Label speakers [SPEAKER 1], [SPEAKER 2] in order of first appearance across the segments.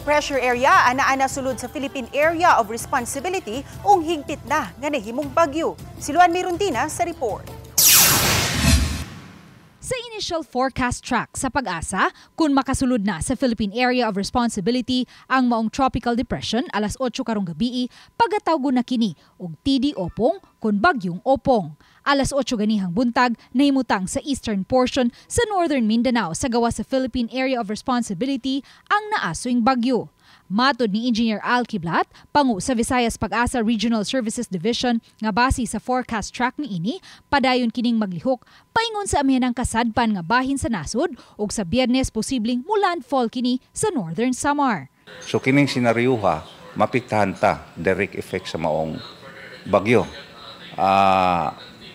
[SPEAKER 1] pressure area ana sulod sa Philippine Area of Responsibility ung higpit na nga nahimong bagyo. Si Luan Mirundina sa report.
[SPEAKER 2] Sa initial forecast track sa Pag-asa, kung makasulod na sa Philippine Area of Responsibility ang maong tropical depression alas 8 karong gabi, pagatawgo na kini og TD Opong kun bagyong Opong. Alas 8 ganihang buntag nahimutang sa eastern portion sa northern Mindanao sa gawa sa Philippine Area of Responsibility ang naasoing bagyo. Matod ni Engineer Al Kiblat, pangu sa Visayas Pag-asa Regional Services Division nga base sa forecast track niini, padayon kining maglihok paingon sa amihanang kasadpan nga bahin sa nasod ug sa Biyernes posibleng mulandfall kini sa Northern Samar.
[SPEAKER 3] So kining senaryoha mapiktahan ta direct effect sa maong bagyo.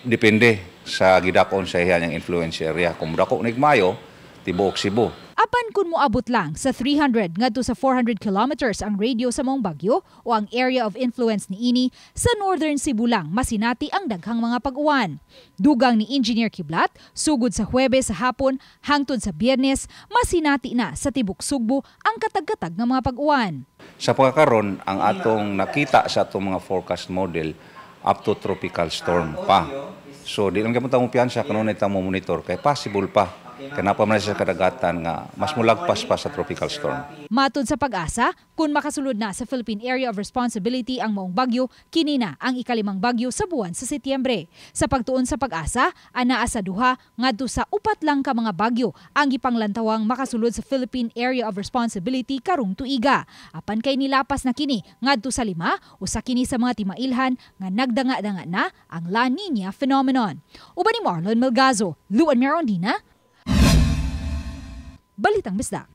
[SPEAKER 3] Depende sa gidakon sa iyang influence area. Kung dako nig Mayo, tibuok Cebu.
[SPEAKER 2] Apan kung moabot lang sa 300 ngadto sa 400 kilometers ang radio sa maong bagyo o ang area of influence niini, sa Northern Cebu lang masinati ang daghang mga pag-uwan. Dugang ni Engineer Kiblat, sugod sa Huwebes sa hapon hangtod sa Biyernes, masinati na sa tibok Sugbo ang katag-katag ng mga pag-uwan.
[SPEAKER 3] Sa pagkakaroon, ang atong nakita sa atong mga forecast model up to tropical storm pa. So di lang kamo tang kumpiyansa kanunay ta mo monitor kay possible pa. Kanapa man sa kadagatan nga mas mulagpas pa sa tropical storm.
[SPEAKER 2] Matod sa Pag-asa, kung makasulod na sa Philippine Area of Responsibility ang maong bagyo, kini na ang ikalimang bagyo sa buwan sa Setyembre. Sa pagtuon sa Pag-asa, anaa sa duha ngadto sa upat lang ka mga bagyo ang gipanglantawang makasulod sa Philippine Area of Responsibility karong tuiga. Apan kay nilapas na kini ngadto sa 5 usa kini sa mga timailhan nga nagdanga-danga na ang La Nina phenomenon. Uban ni Marlon Melgazo, Luan Mirundina, Balitang Bisdak.